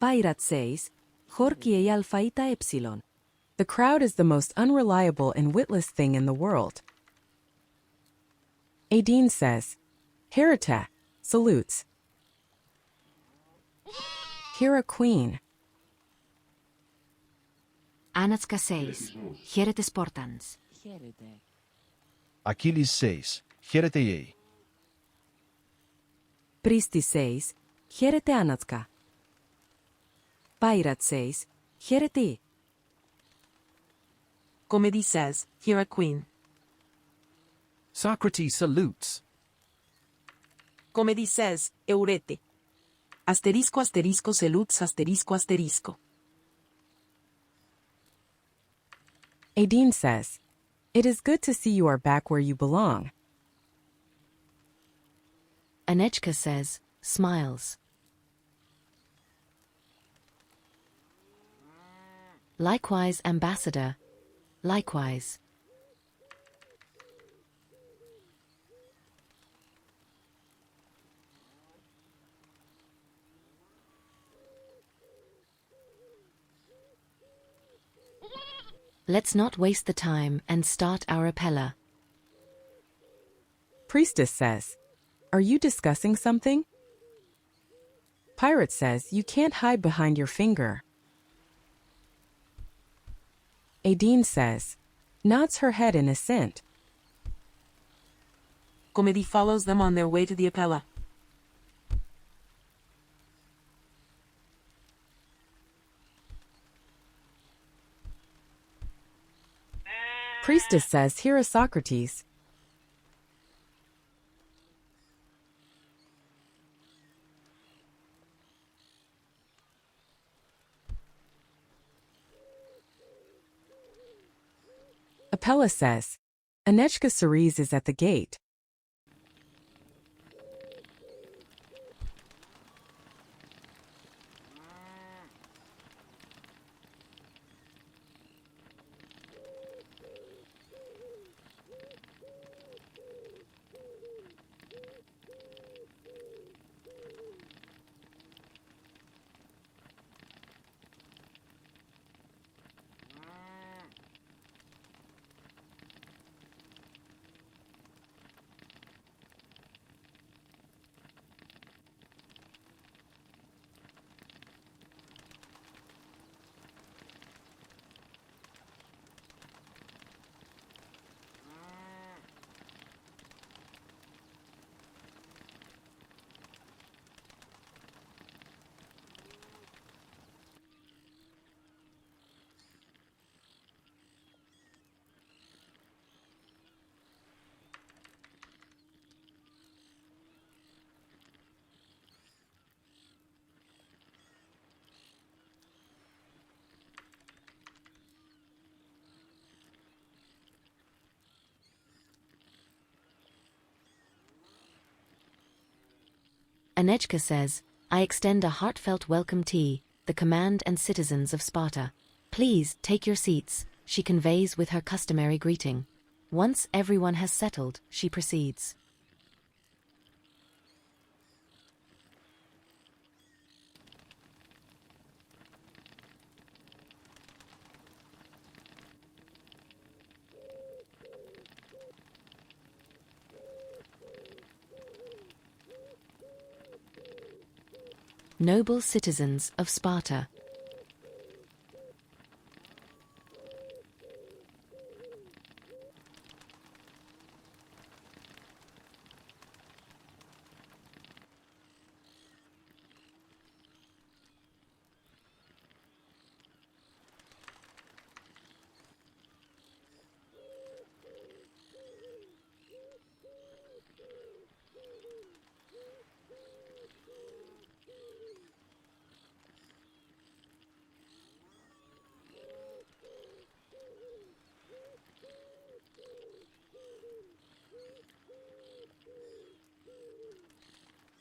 Pairat 6, Jorkie alphaita epsilon. The crowd is the most unreliable and witless thing in the world. Adine says, Herita, salutes. Hera Queen. Anejka 6, χαίρετε Spartans. Achilles 6, χαίρετε ei. Pristi 6, χαίρετε Anejka. Pairat 6, χαίρετε. Comedy says, Hera Queen. Socrates salutes. Comedy says, Eurete. Asterisco asterisco salutes asterisco asterisco. Adine says, it is good to see you are back where you belong. Anejka says, smiles. Likewise, ambassador. Likewise. Let's not waste the time and start our Apella. Priestess says, are you discussing something? Pirate says, you can't hide behind your finger. Adine says, nods her head in assent. Comedy follows them on their way to the Apella. Priestess says, here is Socrates. Apella says, Anejka Ceres is at the gate. Anejka says, I extend a heartfelt welcome to the command and citizens of Sparta. Please take your seats, she conveys with her customary greeting. Once everyone has settled, she proceeds. Noble citizens of Sparta.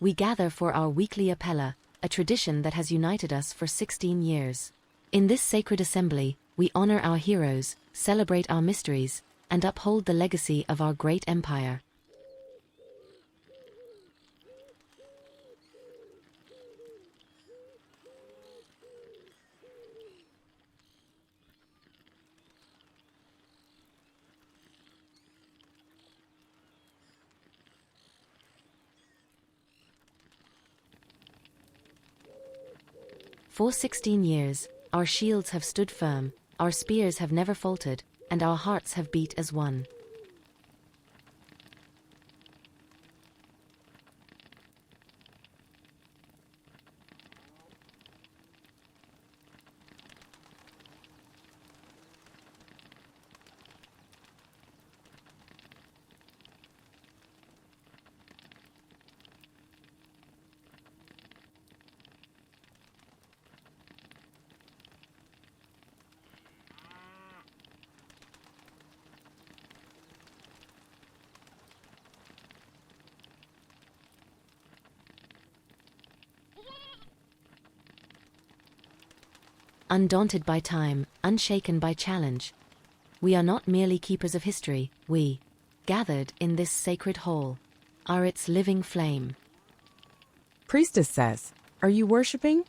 We gather for our weekly Apella, a tradition that has united us for 16 years. In this sacred assembly, we honor our heroes, celebrate our mysteries, and uphold the legacy of our great empire. For 16 years, our shields have stood firm, our spears have never faltered, and our hearts have beat as one. Undaunted by time, unshaken by challenge. We are not merely keepers of history, we, gathered in this sacred hall, are its living flame. Priestess says, "Are you worshipping?"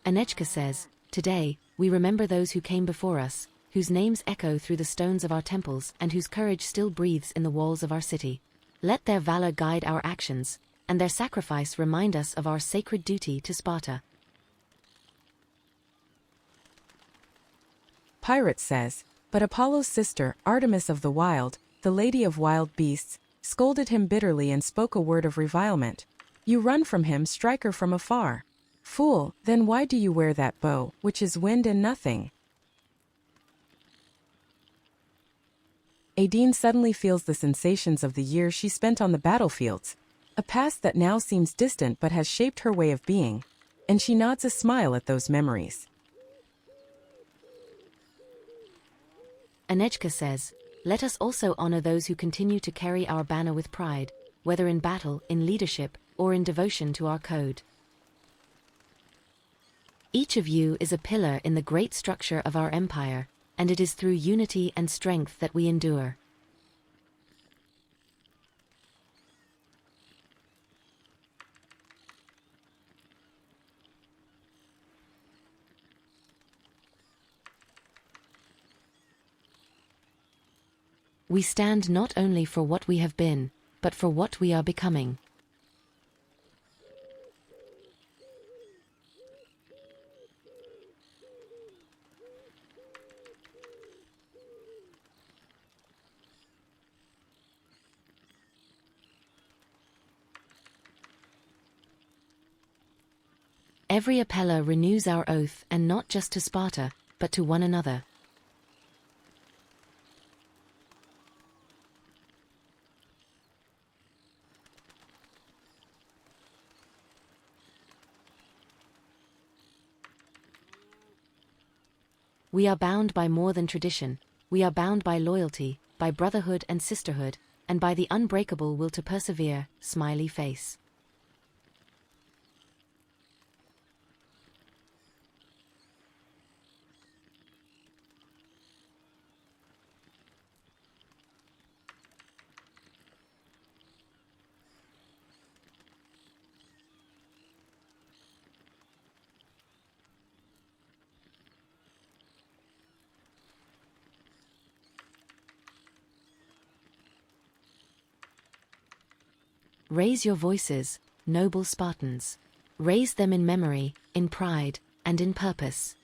Anejka says, "Today, we remember those who came before us, whose names echo through the stones of our temples and whose courage still breathes in the walls of our city. Let their valor guide our actions, and their sacrifice remind us of our sacred duty to Sparta." Pirate says, "But Apollo's sister, Artemis of the Wild, the lady of wild beasts, scolded him bitterly and spoke a word of revilement. You run from him, striker from afar. Fool, then why do you wear that bow, which is wind and nothing?" Aideen suddenly feels the sensations of the years she spent on the battlefields, a past that now seems distant but has shaped her way of being, and she nods a smile at those memories. Anejka says, "Let us also honor those who continue to carry our banner with pride, whether in battle, in leadership, or in devotion to our code. Each of you is a pillar in the great structure of our empire, and it is through unity and strength that we endure." We stand not only for what we have been, but for what we are becoming. Every Apella renews our oath, and not just to Sparta, but to one another. We are bound by more than tradition, we are bound by loyalty, by brotherhood and sisterhood, and by the unbreakable will to persevere, smiley face. Raise your voices, noble Spartans. Raise them in memory, in pride, and in purpose.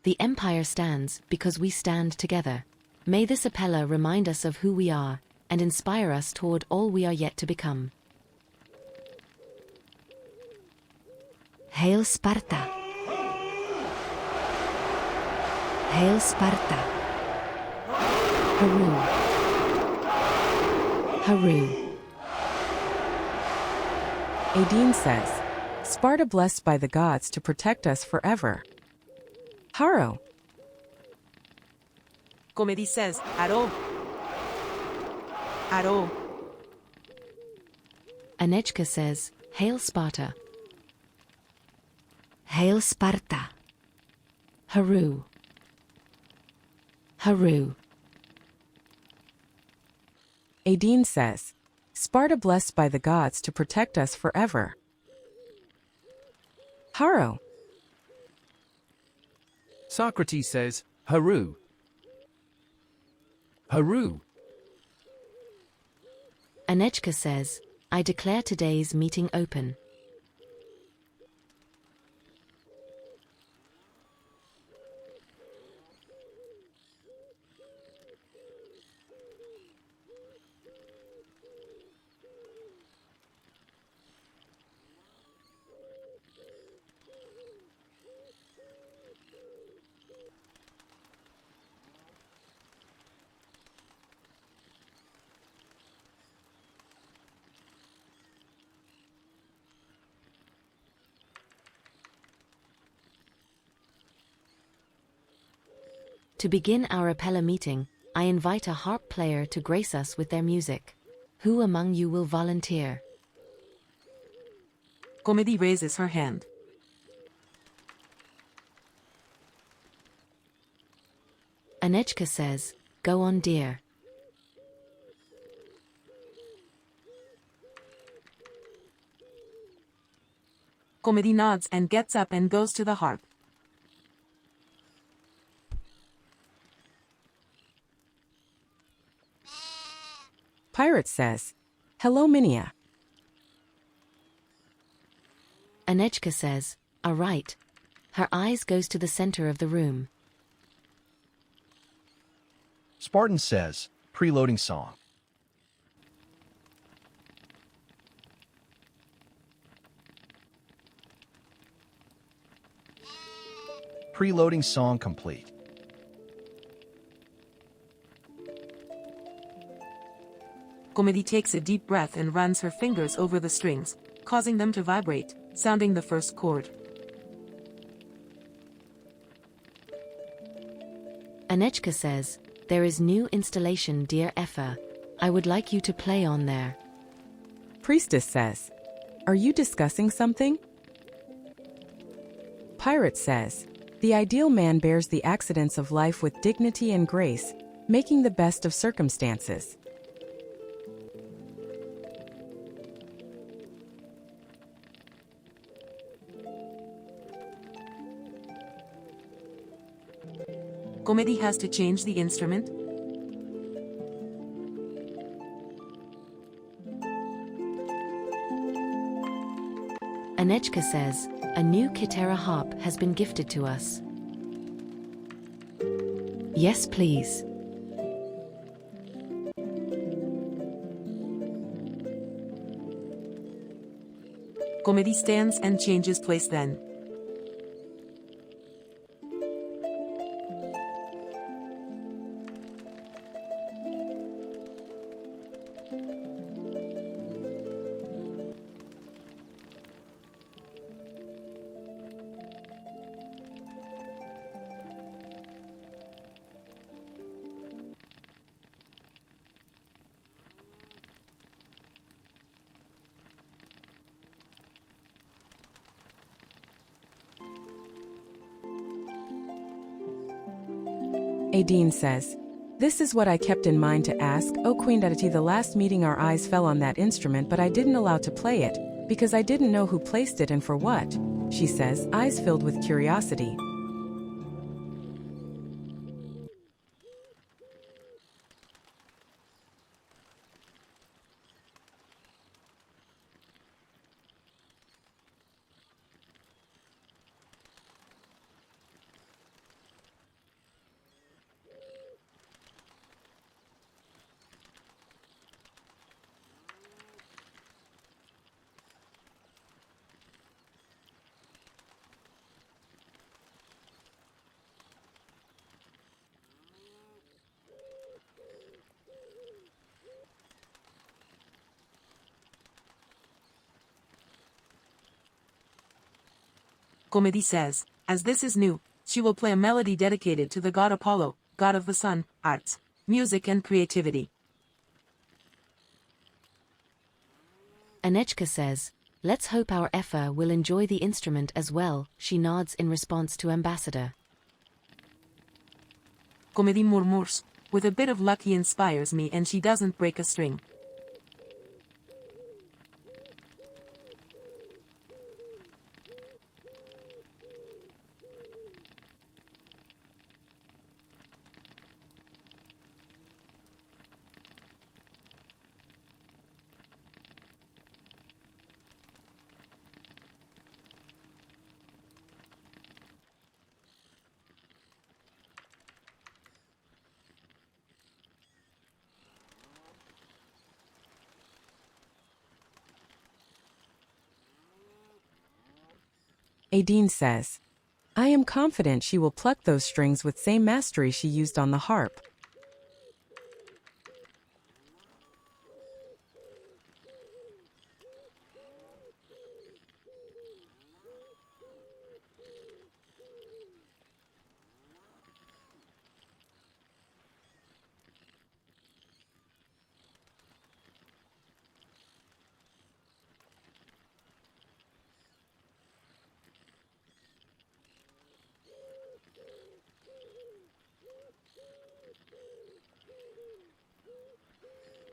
The Empire stands because we stand together. May this Apella remind us of who we are, and inspire us toward all we are yet to become. Hail Sparta! Hail Sparta! Haru! Haru! Adine says, Sparta blessed by the gods to protect us forever. Haro. Comedy says, Aro. Aro. Anejka says, Hail Sparta. Hail Sparta. Haru. Haru. Adine says, Sparta blessed by the gods to protect us forever. Haro. Socrates says, Haru. Haru. Anejka says, I declare today's meeting open. To begin our Apella meeting, I invite a harp player to grace us with their music. Who among you will volunteer? Comedy raises her hand. Anejka says, Go on, dear. Comedy nods and gets up and goes to the harp. Pirate says, Hello, Mineya. Anejka says, All right. Her eyes goes to the center of the room. Spartan says, preloading song. Preloading song complete. Comedy takes a deep breath and runs her fingers over the strings, causing them to vibrate, sounding the first chord. Anejka says, There is new installation, dear Ephor. I would like you to play on there. Priestess says, Are you discussing something? Pirate says, The ideal man bears the accidents of life with dignity and grace, making the best of circumstances. Comedy has to change the instrument. Anejka says, A new Kitara harp has been gifted to us. Yes, please. Comedy stands and changes place then. Adine says, This is what I kept in mind to ask, O Queen Dadati. The last meeting our eyes fell on that instrument, but I didn't allow to play it, because I didn't know who placed it and for what, she says, eyes filled with curiosity. Comedy says, as this is new, she will play a melody dedicated to the god Apollo, god of the sun, arts, music and creativity. Anejka says, let's hope our Ephor will enjoy the instrument as well. She nods in response to Ambassador. Comedy murmurs, with a bit of luck he inspires me and she doesn't break a string. Adine says, I am confident she will pluck those strings with same mastery she used on the harp.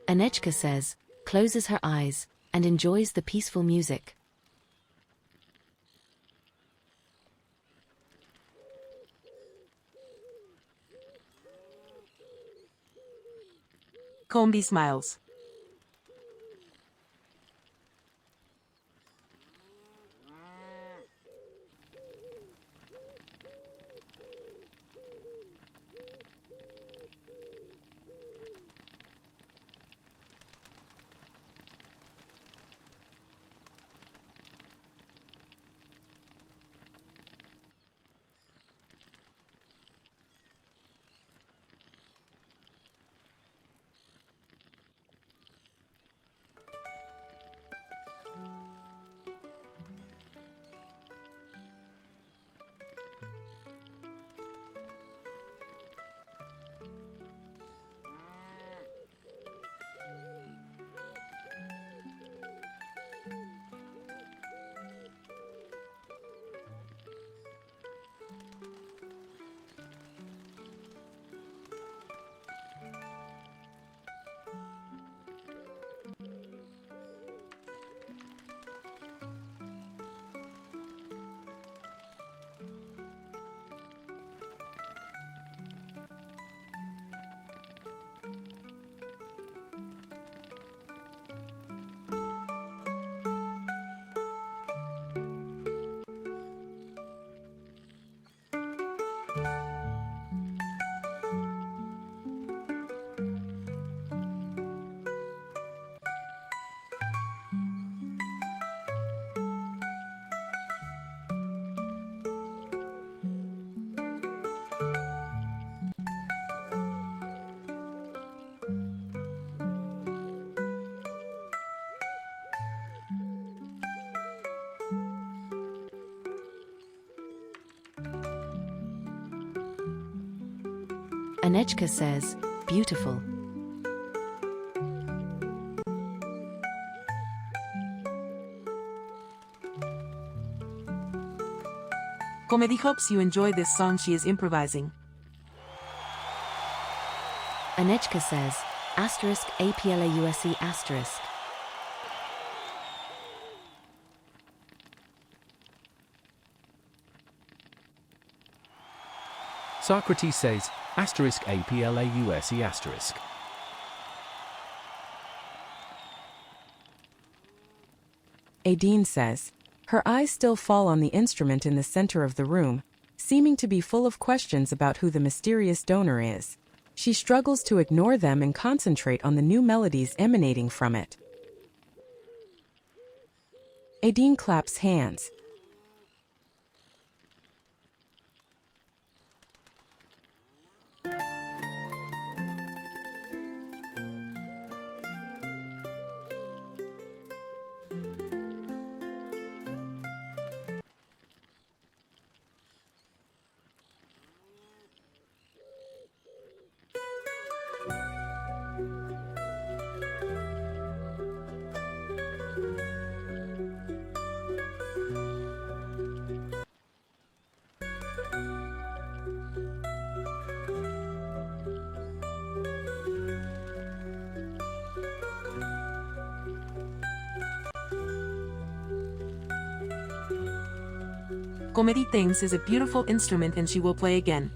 Anejka says, closes her eyes, and enjoys the peaceful music. Comedy smiles. Anejka says, beautiful. Comedy hopes you enjoy this song she is improvising. Anejka says, asterisk APLAUSE asterisk. Socrates says, asterisk APLAUSE asterisk. Adine says, her eyes still fall on the instrument in the center of the room, seeming to be full of questions about who the mysterious donor is. She struggles to ignore them and concentrate on the new melodies emanating from it. Adine claps hands. Comedy thinks is a beautiful instrument and she will play again.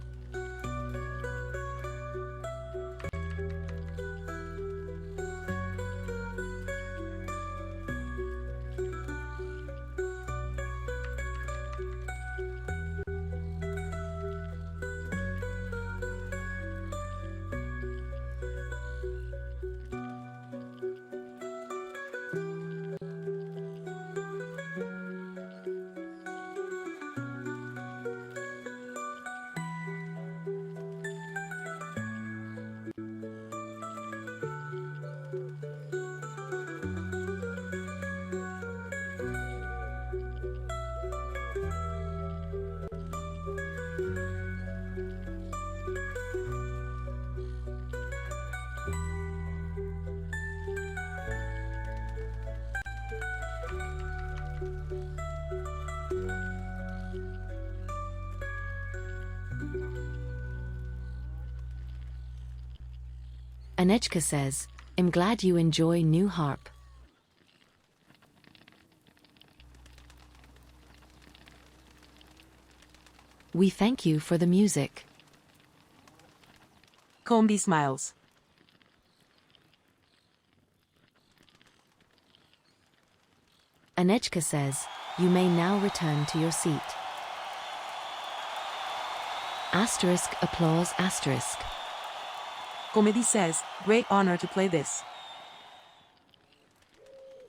Anejka says, I'm glad you enjoy new harp. We thank you for the music. Combi smiles. Anejka says, you may now return to your seat. Asterisk applause asterisk. Comedy says, great honor to play this.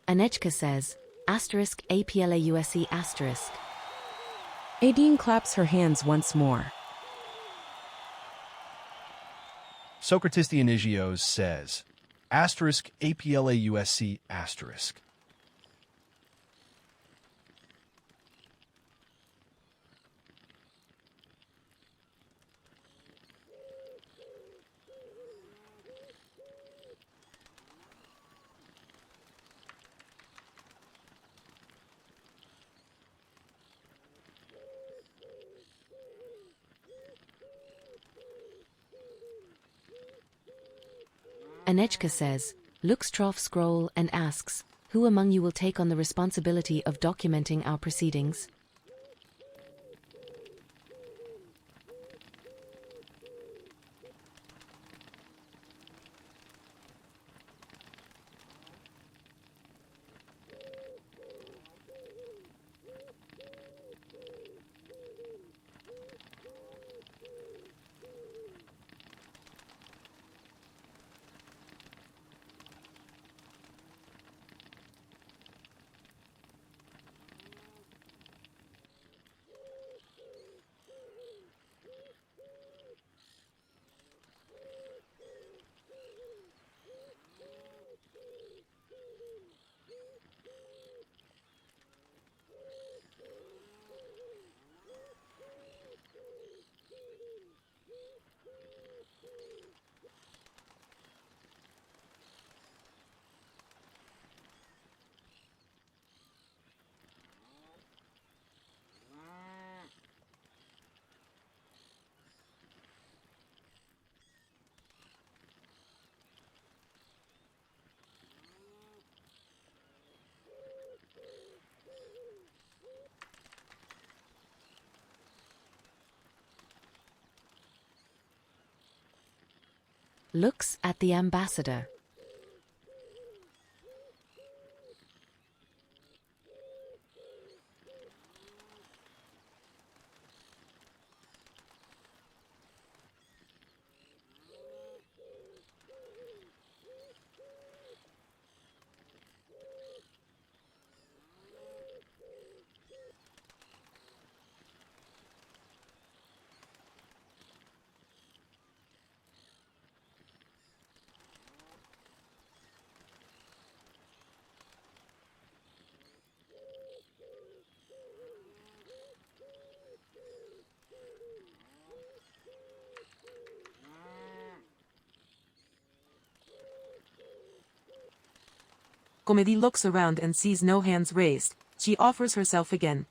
Anejka says, asterisk APLAUSE asterisk. Adine claps her hands once more. Socrates Dionysios says, asterisk APLAUSC asterisk. Anejka says, looks trough scroll and asks, who among you will take on the responsibility of documenting our proceedings? Looks at the ambassador. Comedy looks around and sees no hands raised. She offers herself again.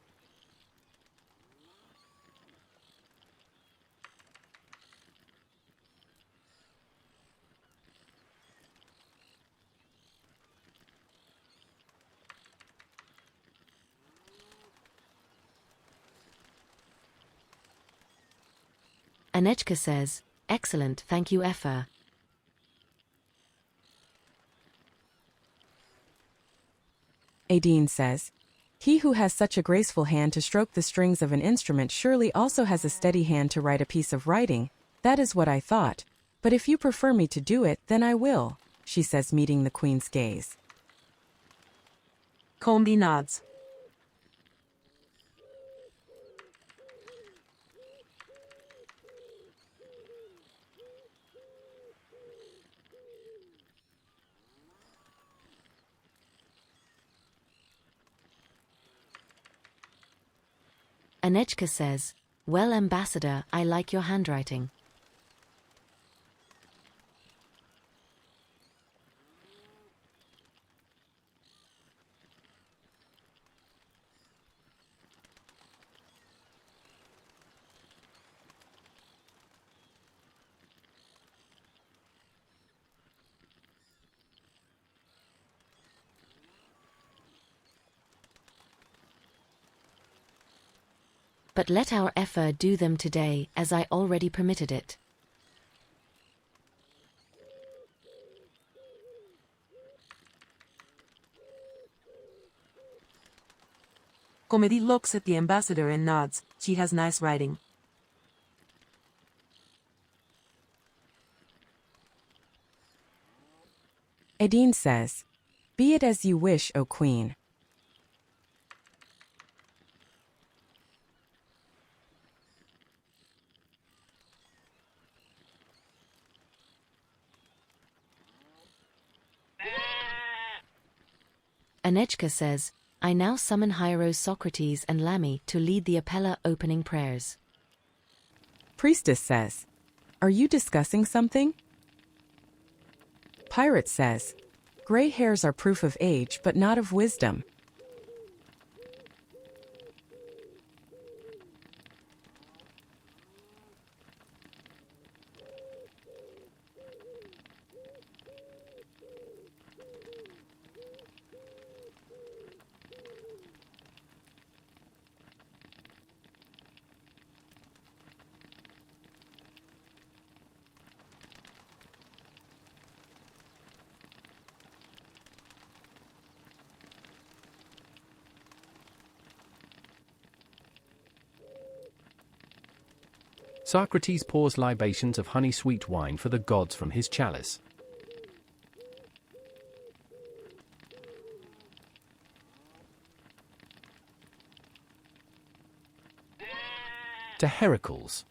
Anejka says, excellent, thank you, Ephor. Adine says, he who has such a graceful hand to stroke the strings of an instrument surely also has a steady hand to write a piece of writing. That is what I thought. But if you prefer me to do it, then I will, she says, meeting the queen's gaze. Combi nods. Anejka says, well, ambassador, I like your handwriting. But let our Ephor do them today, as I already permitted it. Comedy looks at the ambassador and nods. She has nice writing. Adine says, be it as you wish, O queen. Anejka says, I now summon Hieros, Socrates and Lamy to lead the Apella opening prayers. Priestess says, are you discussing something? Pirate says, gray hairs are proof of age but not of wisdom. Socrates pours libations of honey-sweet wine for the gods from his chalice. To Heracles.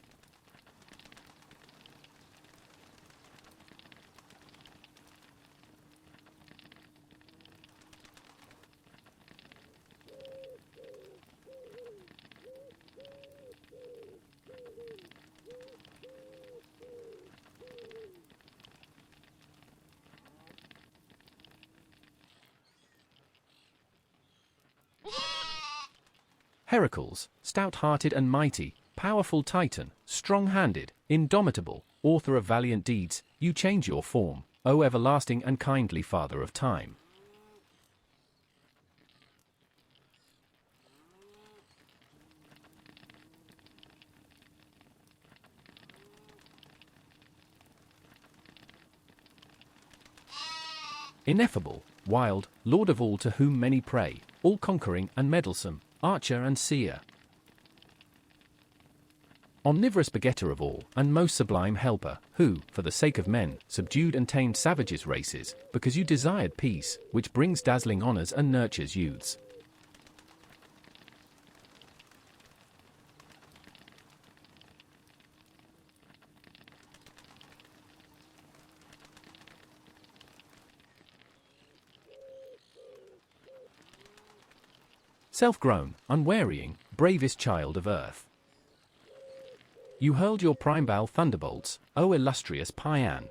Heracles, stout-hearted and mighty, powerful Titan, strong-handed, indomitable, author of valiant deeds, you change your form, O everlasting and kindly Father of Time. Ineffable, wild, lord of all to whom many pray, all-conquering and meddlesome, archer and seer. Omnivorous begetter of all, and most sublime helper, who, for the sake of men, subdued and tamed savages' races, because you desired peace, which brings dazzling honors and nurtures youths. Self-grown, unwearying, bravest child of earth. You hurled your prime-bow thunderbolts, O illustrious Paean.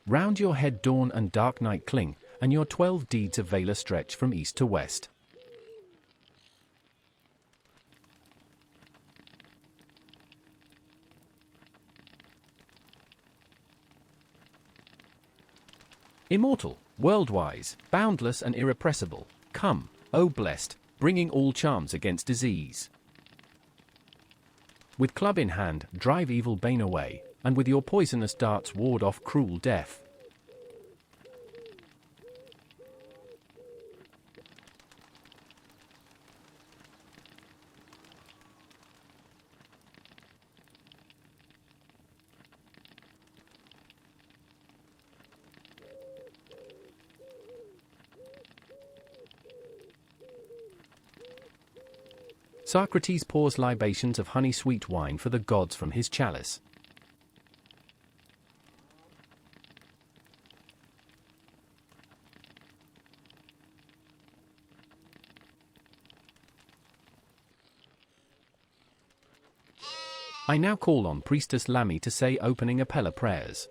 Round your head dawn and dark night cling, and your 12 deeds of valor stretch from east to west. Immortal, world-wise, boundless and irrepressible, come, O blessed, bringing all charms against disease. With club in hand, drive evil bane away, and with your poisonous darts ward off cruel death. Socrates pours libations of honey-sweet wine for the gods from his chalice. I now call on Priestess Lamy to say opening Apella prayers.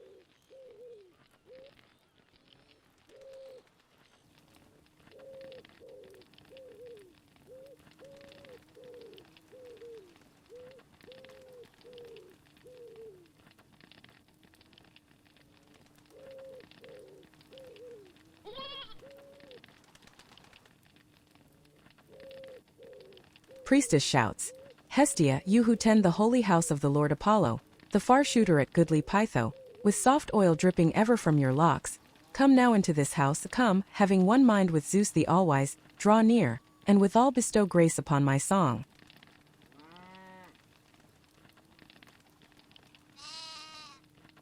Priestess shouts, Hestia, you who tend the holy house of the Lord Apollo, the far shooter at goodly Pytho, with soft oil dripping ever from your locks, come now into this house, come, having one mind with Zeus the All-Wise, draw near, and withal bestow grace upon my song.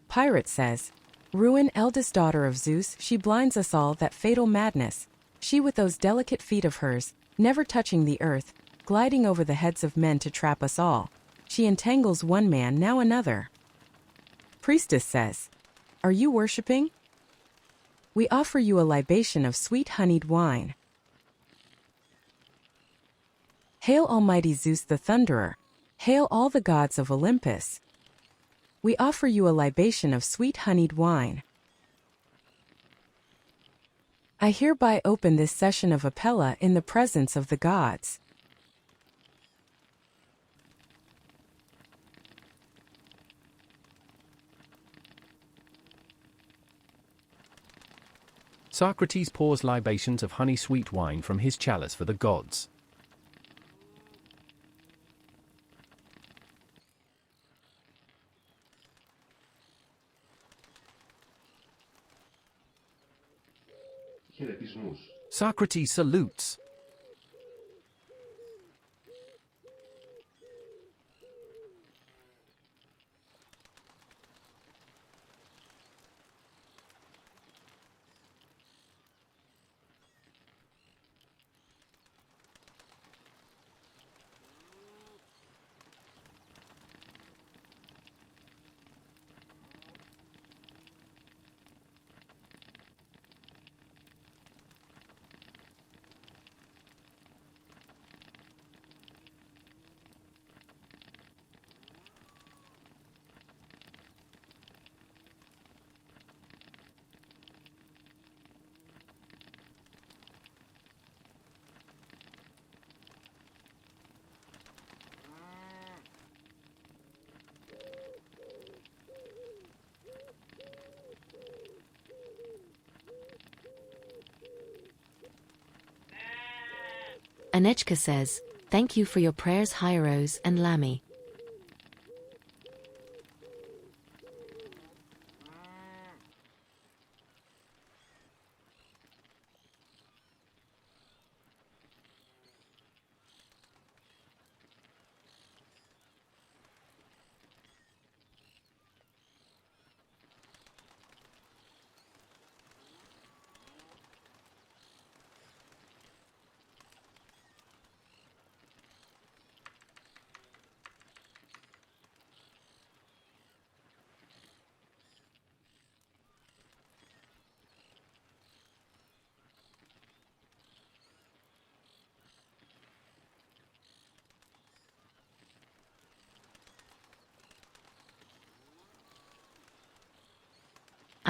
Pirate says, Ruin, eldest daughter of Zeus, she blinds us all, that fatal madness, she with those delicate feet of hers, never touching the earth, gliding over the heads of men to trap us all. She entangles one man, now another. Priestess says, Are you worshipping? We offer you a libation of sweet honeyed wine. Hail Almighty Zeus the Thunderer! Hail all the gods of Olympus! We offer you a libation of sweet honeyed wine. I hereby open this session of Apella in the presence of the gods. Socrates pours libations of honey-sweet wine from his chalice for the gods. Socrates salutes. Anejka says, Thank you for your prayers, Hieros and Lamy.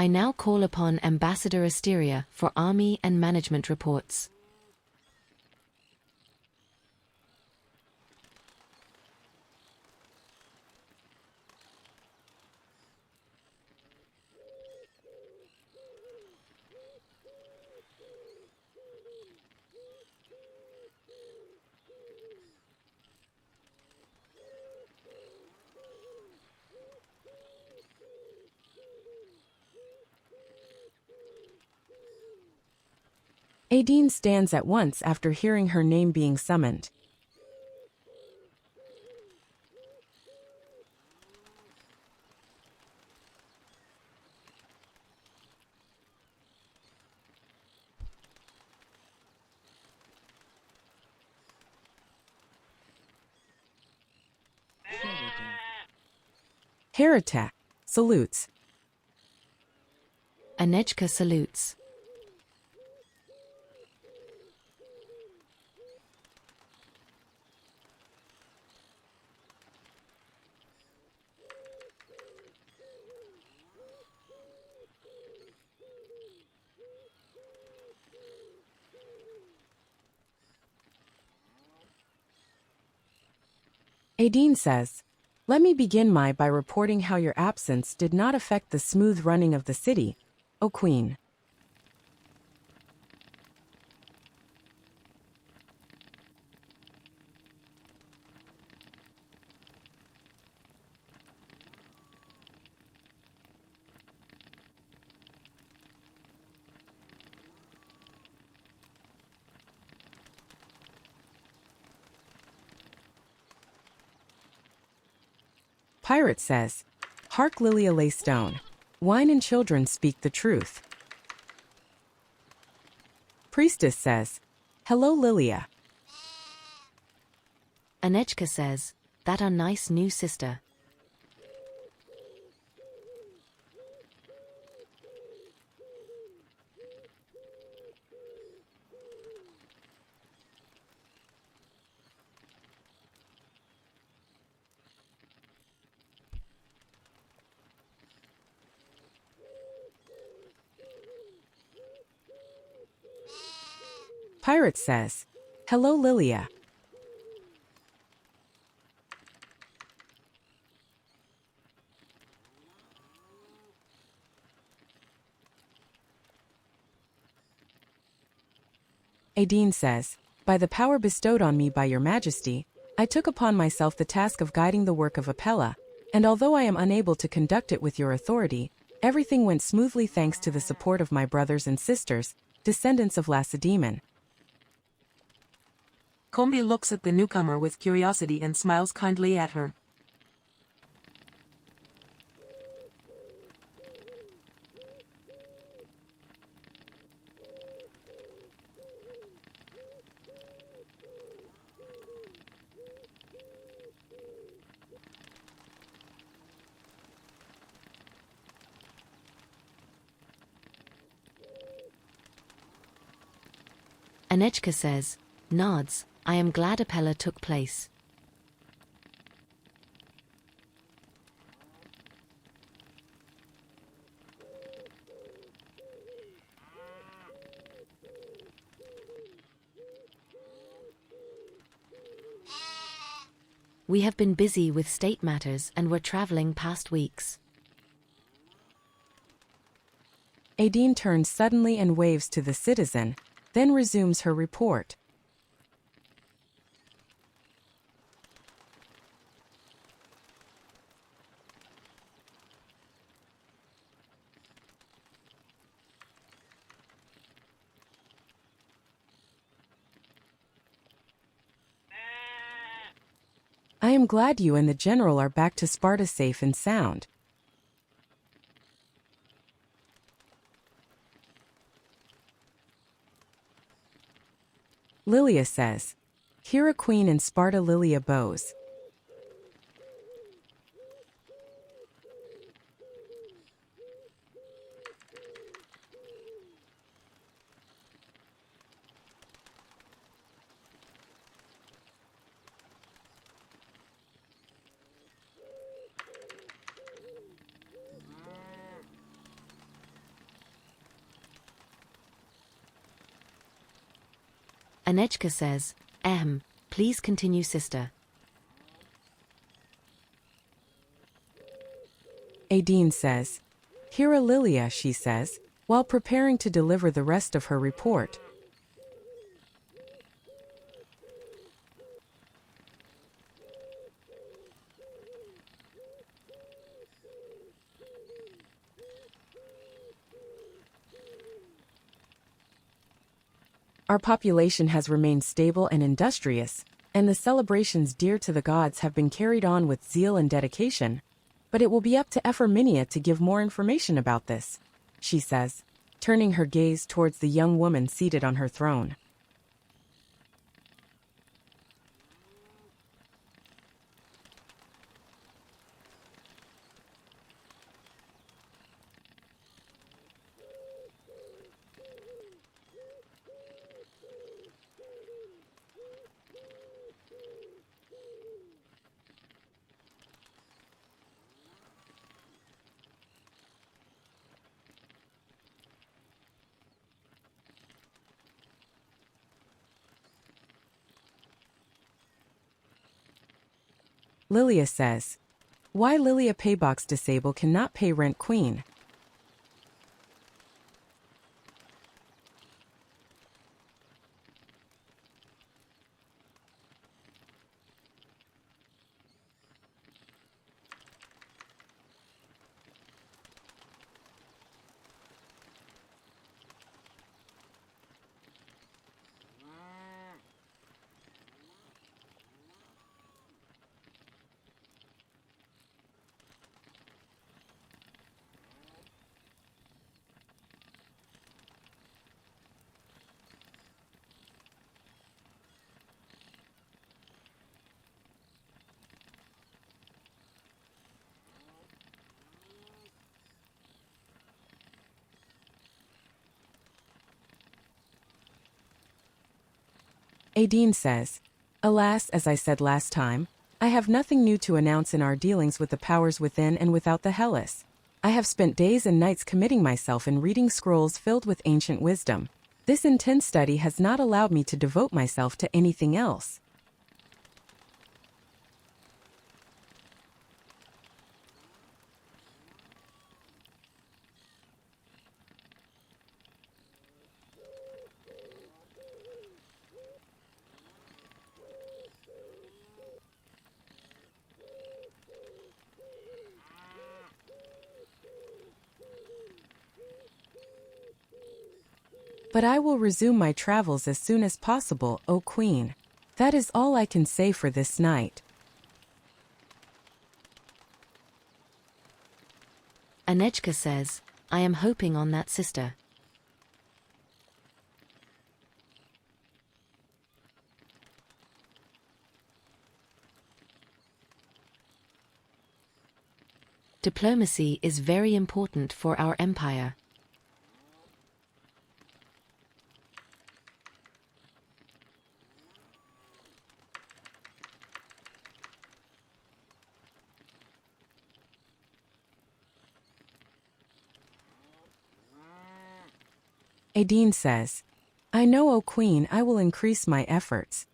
I now call upon Ambassador Asteria for army and management reports. Adine stands at once after hearing her name being summoned. Heretic salutes. Anejka salutes. Adine says, "Let me begin by reporting how your absence did not affect the smooth running of the city, O Queen." Pirate says, "Hark, Lilia lay stone. Wine and children speak the truth." Priestess says, "Hello, Lilia." Anejka says, "That our nice new sister." Pirate says, "Hello, Lilia." Adine says, "By the power bestowed on me by your majesty, I took upon myself the task of guiding the work of Apella, and although I am unable to conduct it with your authority, everything went smoothly thanks to the support of my brothers and sisters, descendants of Lacedaemon." Combi looks at the newcomer with curiosity and smiles kindly at her. Anejka says, "Nods, I am glad Apella took place." We have been busy with state matters and were traveling past weeks. Adine turns suddenly and waves to the citizen, then resumes her report. "I am glad you and the general are back to Sparta safe and sound." Lilia says, "Here a queen in Sparta, Lilia bows." Anejka says, please continue, sister." Adine says, "Here a Lilia," she says, while preparing to deliver the rest of her report. Our population has remained stable and industrious, and the celebrations dear to the gods have been carried on with zeal and dedication. But it will be up to Ephor Mineya to give more information about this, she says, turning her gaze towards the young woman seated on her throne. Lilia says, "Why Lilia paybox disable cannot pay rent queen?" Adine says, "Alas, as I said last time, I have nothing new to announce in our dealings with the powers within and without the Hellas. I have spent days and nights committing myself in reading scrolls filled with ancient wisdom. This intense study has not allowed me to devote myself to anything else." "But I will resume my travels as soon as possible, O Queen. That is all I can say for this night." Anejka says, "I am hoping on that, sister." Diplomacy is very important for our empire. Adine says, "I know, O Queen, I will increase my efforts."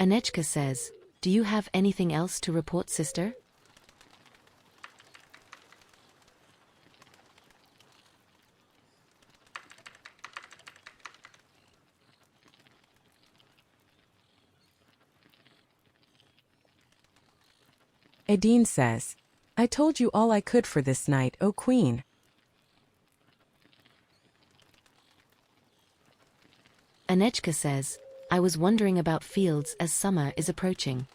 Anejka says, "Do you have anything else to report, sister?" Adine says, I told you all I could for this night, O queen. Anejka says, I was wondering about fields as summer is approaching.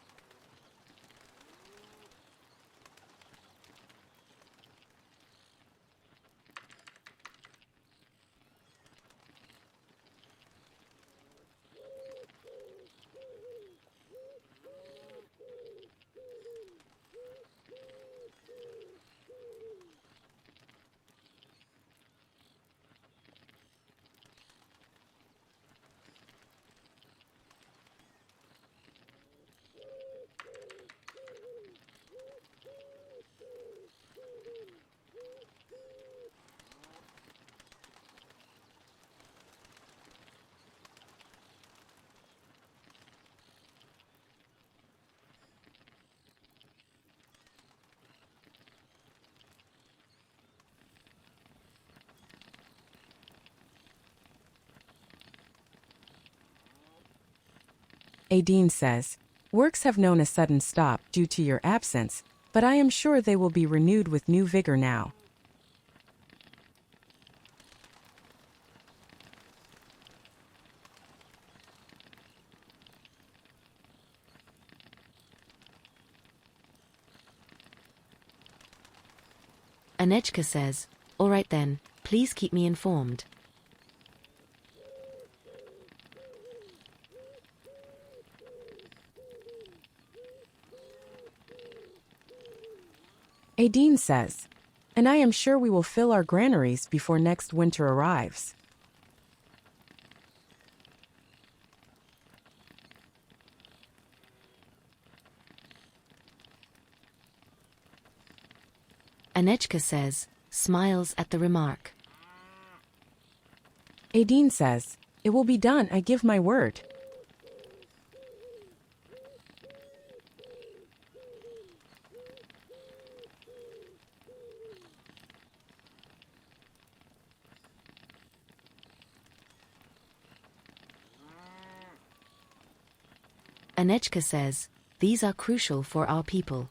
Adine says, works have known a sudden stop due to your absence, but I am sure they will be renewed with new vigor now. Anejka says, all right then, please keep me informed. Adine says, and I am sure we will fill our granaries before next winter arrives. Anejka says, smiles at the remark. Adine says, it will be done, I give my word. Anejka says, these are crucial for our people.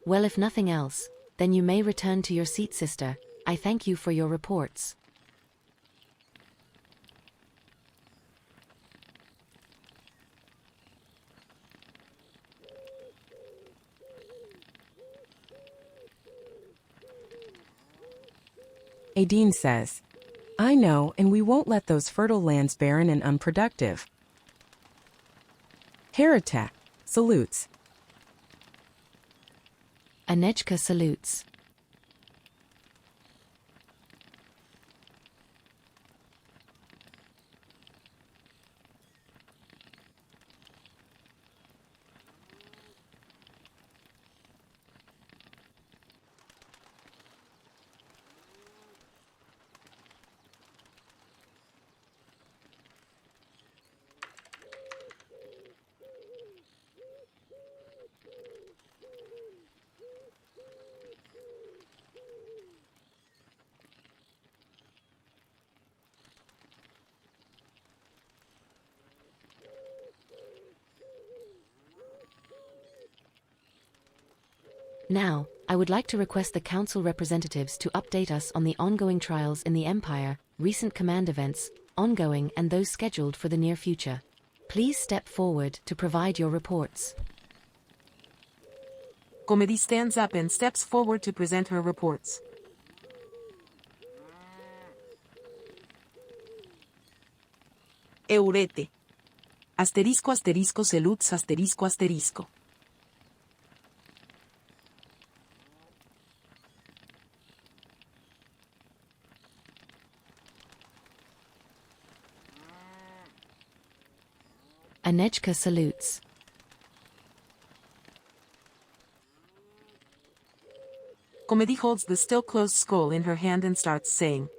Well, if nothing else, then you may return to your seat, sister. I thank you for your reports. Adine says, I know, and we won't let those fertile lands barren and unproductive. Heretic salutes. Anejka salutes. Now, I would like to request the Council representatives to update us on the ongoing trials in the Empire, recent command events, ongoing and those scheduled for the near future. Please step forward to provide your reports. Comedy stands up and steps forward to present her reports. Eurete. Asterisco asterisco salutes asterisco asterisco. Anejka salutes. Comedy holds the still closed scroll in her hand and starts saying,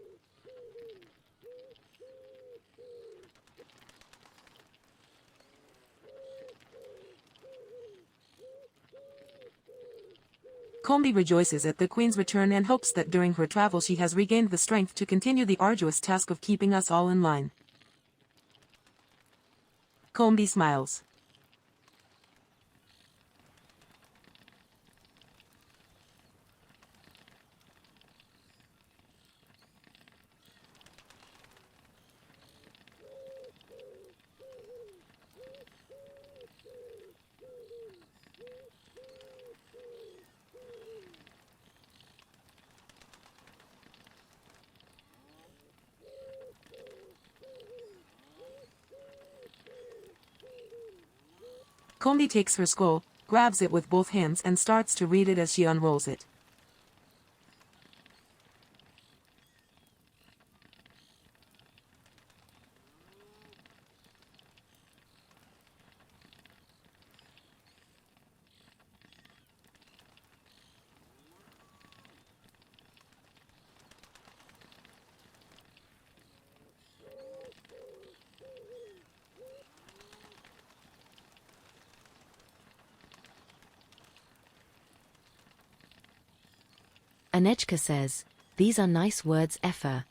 Combi rejoices at the queen's return and hopes that during her travel she has regained the strength to continue the arduous task of keeping us all in line. Combi smiles. Combi takes her scroll, grabs it with both hands and starts to read it as she unrolls it. Anejka says, "These are nice words, Ephor."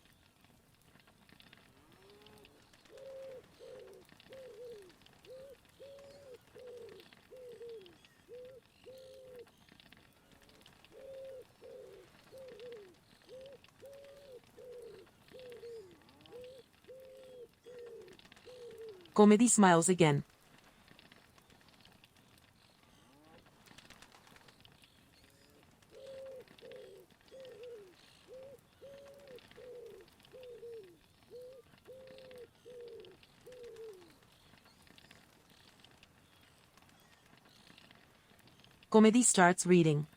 Comedy smiles again. Comedy starts reading.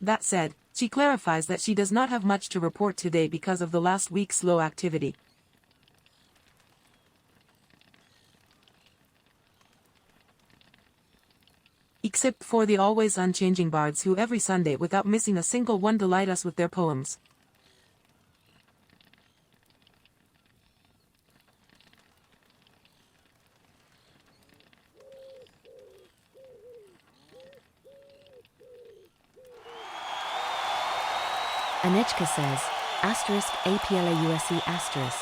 That said, she clarifies that she does not have much to report today because of the last week's slow activity. Except for the always unchanging bards who every Sunday without missing a single one delight us with their poems. Anejka says, *APLAUSE*.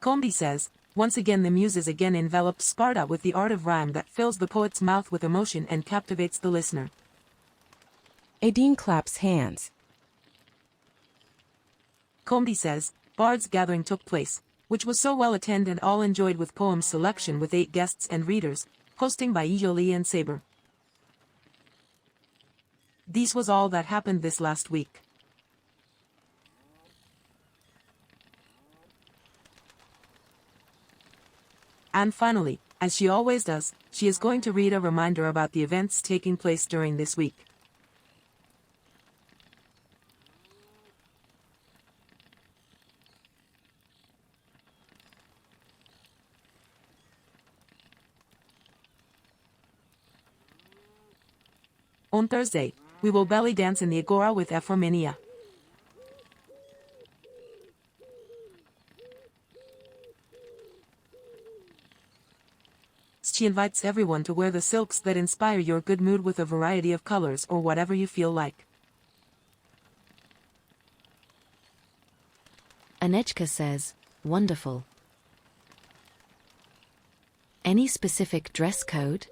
Combi says, once again the muses again enveloped Sparta with the art of rhyme that fills the poet's mouth with emotion and captivates the listener. Adine claps hands. Combi says, Bard's gathering took place, which was so well attended and all enjoyed with poems selection with 8 guests and readers, hosting by Lilia and Saber. This was all that happened this last week. And finally, as she always does, she is going to read a reminder about the events taking place during this week. On Thursday, we will belly dance in the Agora with Ephor Mineya. She invites everyone to wear the silks that inspire your good mood with a variety of colors or whatever you feel like. Anejka says, "Wonderful. Any specific dress code?"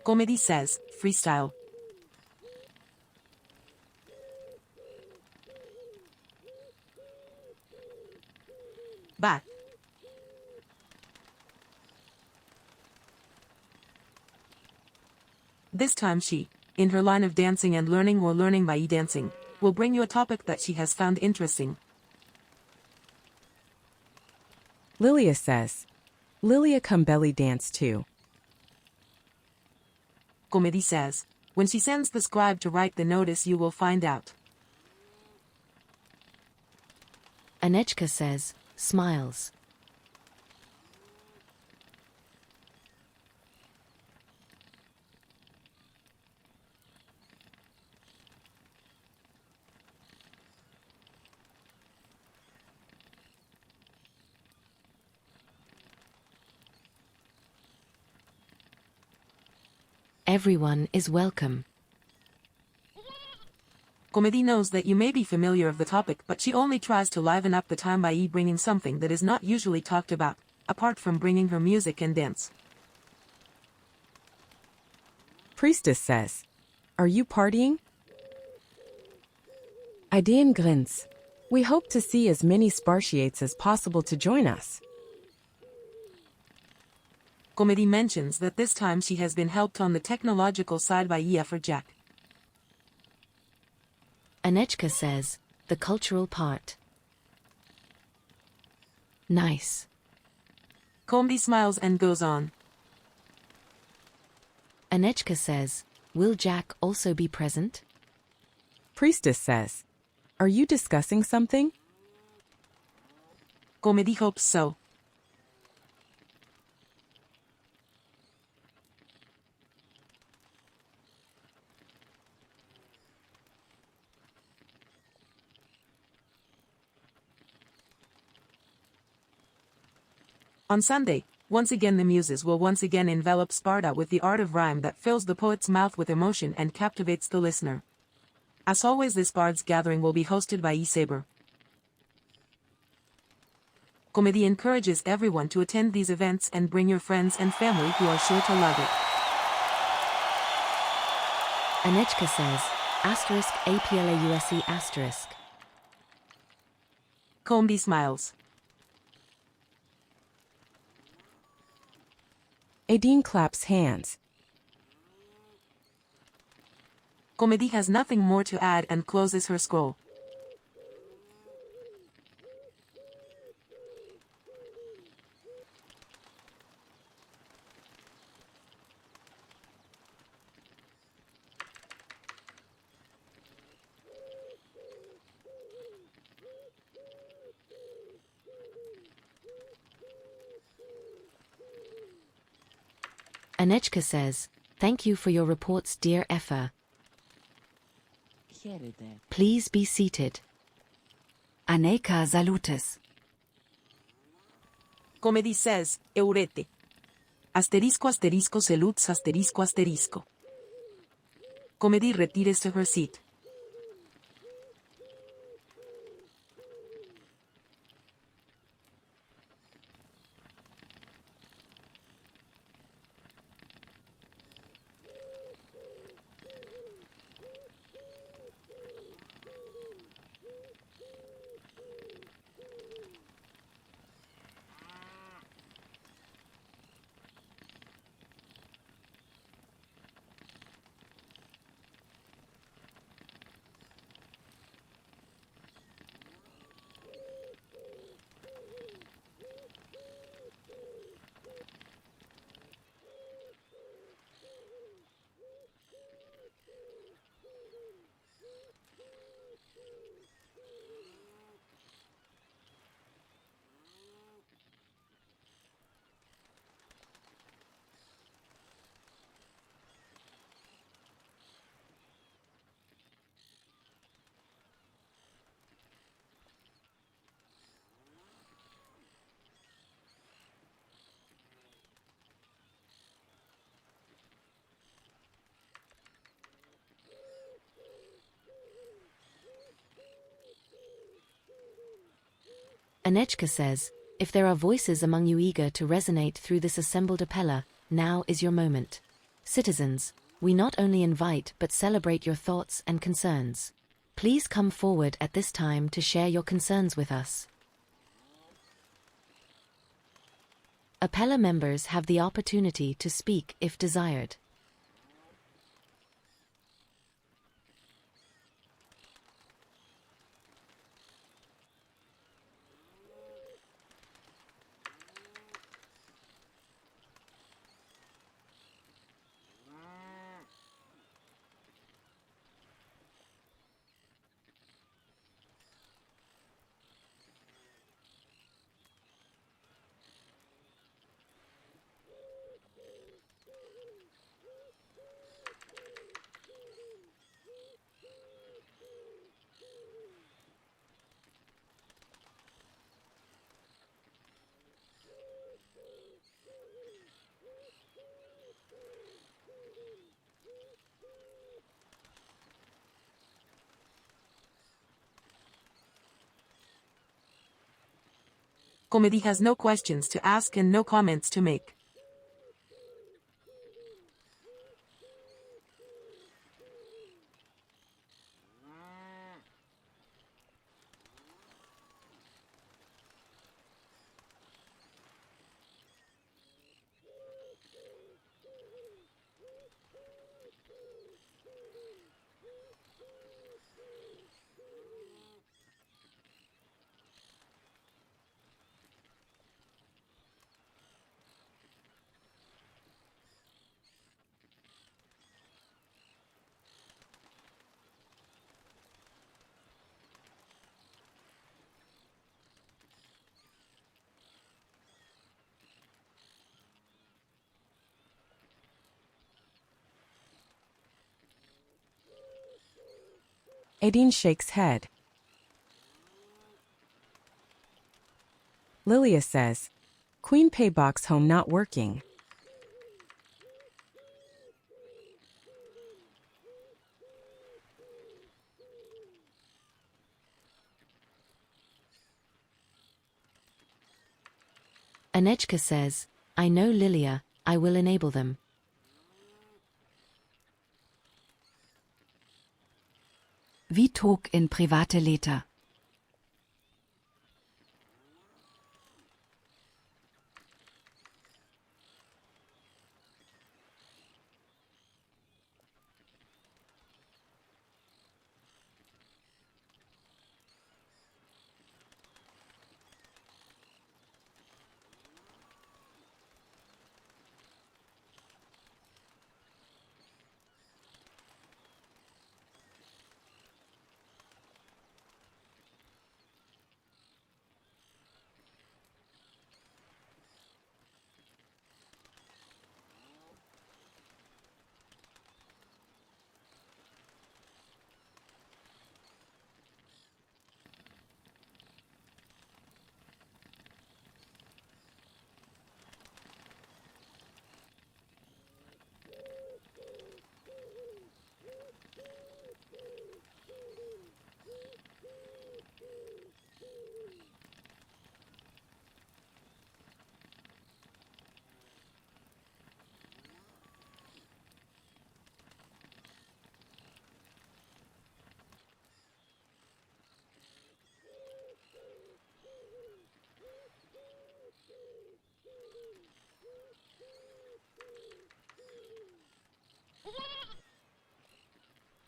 Comedy says, freestyle. Back. This time she, in her line of dancing and learning or learning by e-dancing, will bring you a topic that she has found interesting. Lilia says, Lilia come belly dance too. Comedy says, when she sends the scribe to write the notice you will find out. Anejka says, smiles. Everyone is welcome. Comedy knows that you may be familiar of the topic, but she only tries to liven up the time by bringing something that is not usually talked about, apart from bringing her music and dance. Priestess says, "Are you partying?" Idean grins. "We hope to see as many Spartiates as possible to join us." Comedy mentions that this time she has been helped on the technological side by Ephor Jack. Anejka says, the cultural part. Nice. Comedy smiles and goes on. Anejka says, will Jack also be present? Priestess says, "Are you discussing something?" Comedy hopes so. On Sunday, once again the muses will once again envelop Sparta with the art of rhyme that fills the poet's mouth with emotion and captivates the listener. As always, this bards gathering will be hosted by Saber. Comedy encourages everyone to attend these events and bring your friends and family who are sure to love it. Anejka says, *APLAUSE*. Comedy smiles. Adine claps hands. Comedy has nothing more to add and closes her scroll. Anejka says, thank you for your reports, dear Ephor. Please be seated. Anejka salutis. Comedy says, Eurete. Asterisco asterisco salutes asterisco asterisco. Comedy retires to her seat. Anejka says, if there are voices among you eager to resonate through this assembled Apella, now is your moment. Citizens, we not only invite but celebrate your thoughts and concerns. Please come forward at this time to share your concerns with us. Apella members have the opportunity to speak if desired. Comedy has no questions to ask and no comments to make. Aideen shakes head. Lilia says, Queen Pay box home not working. Anejka says, I know Lilia, I will enable them. Wie Tog in private Leter.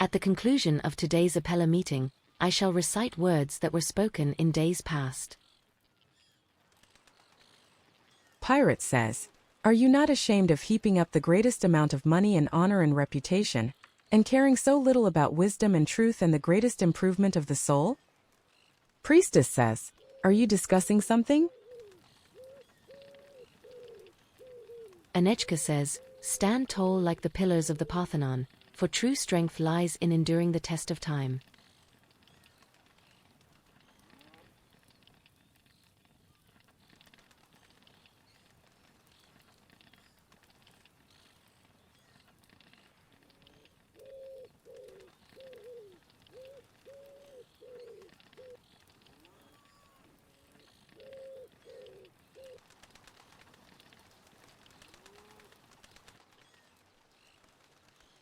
At the conclusion of today's Apella meeting, I shall recite words that were spoken in days past. Pirate says, Are you not ashamed of heaping up the greatest amount of money and honor and reputation, and caring so little about wisdom and truth and the greatest improvement of the soul? Priestess says, Are you discussing something? Anejka says, Stand tall like the pillars of the Parthenon, for true strength lies in enduring the test of time.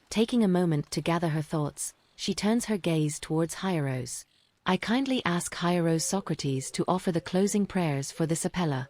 Taking a moment to gather her thoughts, she turns her gaze towards Hieros. I kindly ask Hieros Socrates to offer the closing prayers for this Apella.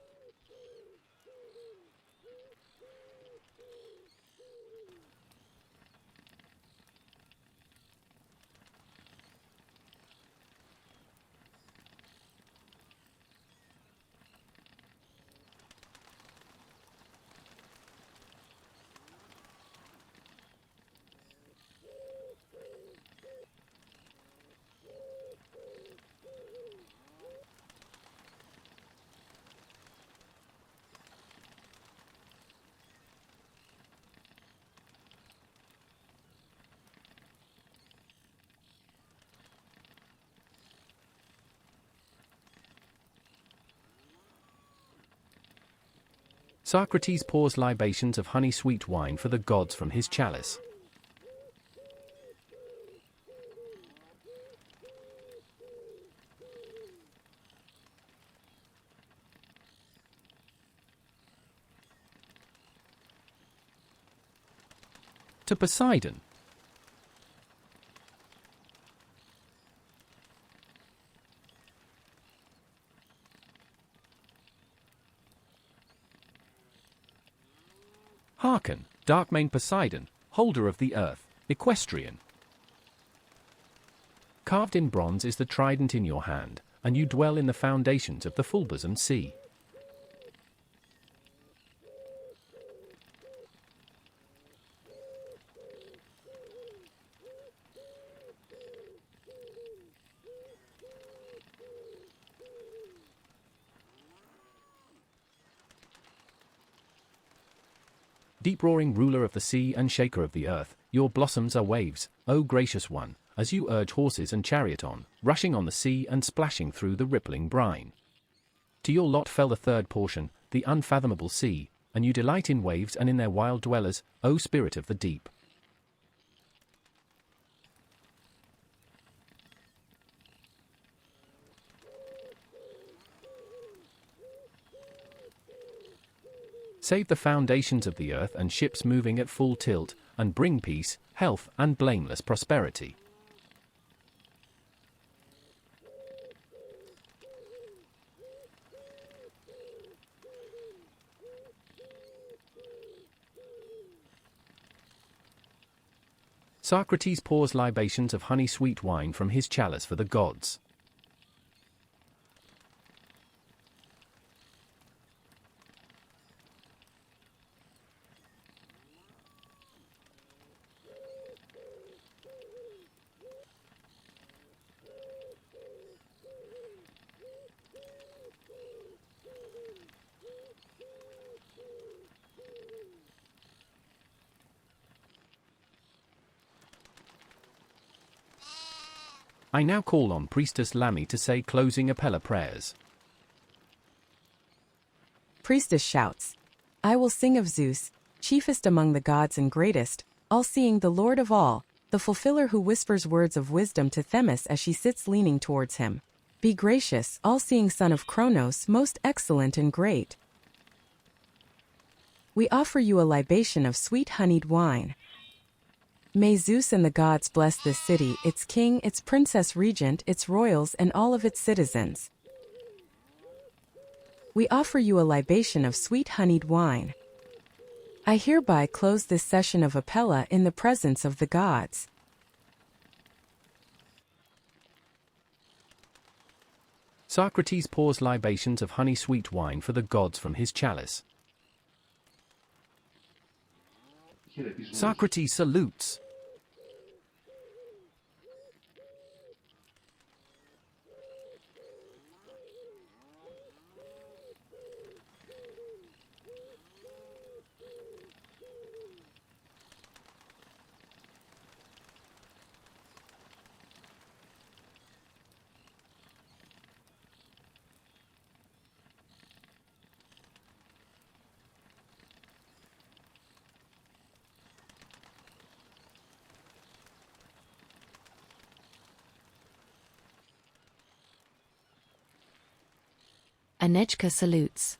Socrates pours libations of honey-sweet wine for the gods from his chalice. To Poseidon. Hearken, Darkmane Poseidon, holder of the earth, equestrian. Carved in bronze is the trident in your hand, and you dwell in the foundations of the full-bosomed sea. Deep-roaring ruler of the sea and shaker of the earth, your blossoms are waves, O gracious one, as you urge horses and chariot on, rushing on the sea and splashing through the rippling brine. To your lot fell the third portion, the unfathomable sea, and you delight in waves and in their wild dwellers, O spirit of the deep. Save the foundations of the earth and ships moving at full tilt, and bring peace, health, and blameless prosperity. Socrates pours libations of honey-sweet wine from his chalice for the gods. I now call on Priestess Lamy to say closing Apella prayers. Priestess shouts, I will sing of Zeus, chiefest among the gods and greatest, all-seeing the Lord of all, the fulfiller who whispers words of wisdom to Themis as she sits leaning towards him. Be gracious, all-seeing son of Kronos, most excellent and great. We offer you a libation of sweet honeyed wine. May Zeus and the gods bless this city, its king, its princess regent, its royals, and all of its citizens. We offer you a libation of sweet honeyed wine. I hereby close this session of Apella in the presence of the gods. Socrates pours libations of honey-sweet wine for the gods from his chalice. Socrates salutes. Anejka salutes.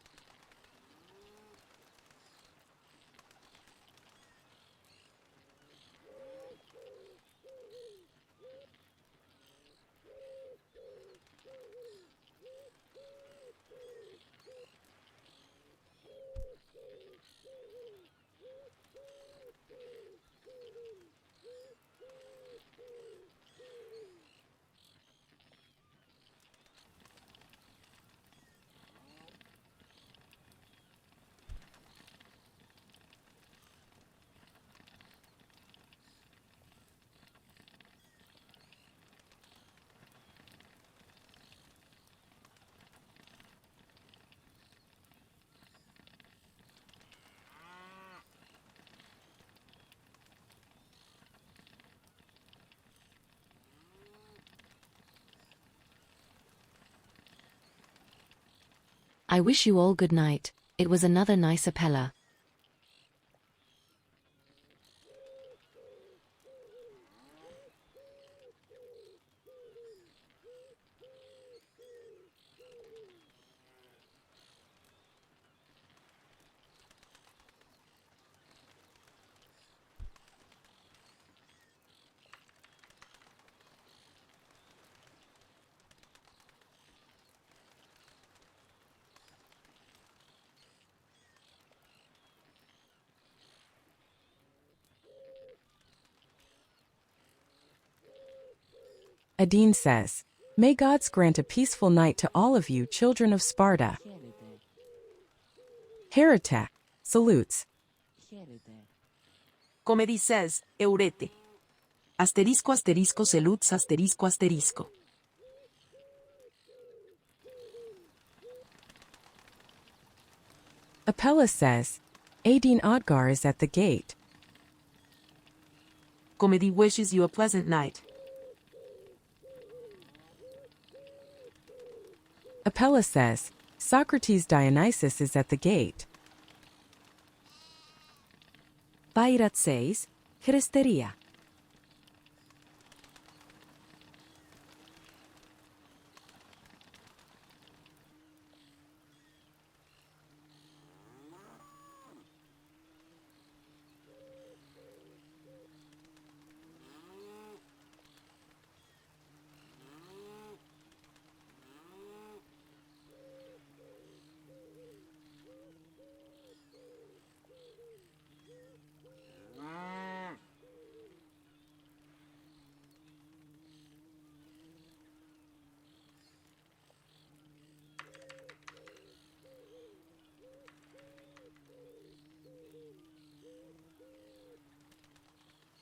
I wish you all good night. It was another nice Apella. Adine says, "May gods grant a peaceful night to all of you, children of Sparta." Hereta salutes. Comedy says, Eurete. Asterisco asterisco salutes asterisco asterisco. Apella says, "Adine Odgar is at the gate." Comedy wishes you a pleasant night. Apella says, "Socrates Dionysus is at the gate." Pairat says, Asteria.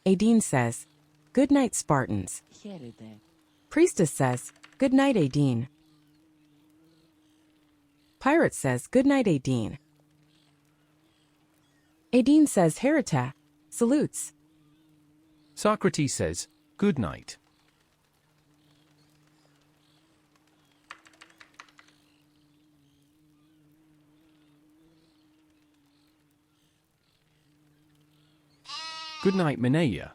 Adine says, "Good night, Spartans." Priestess says, "Good night, Adine." Pirate says, "Good night, Adine." Adine says, "Hereta salutes." Socrates says, good night. Good night, Mineya.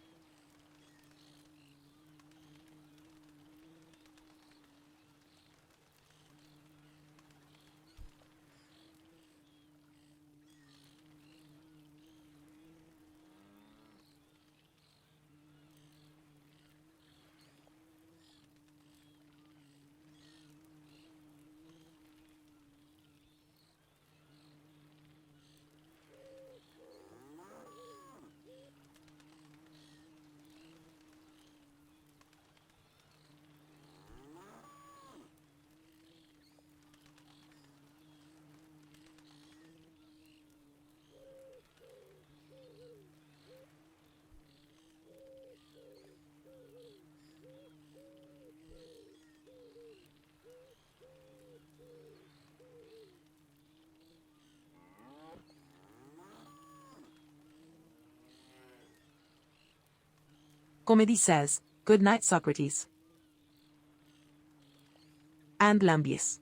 Comedy says, good night, Socrates. And Lambius.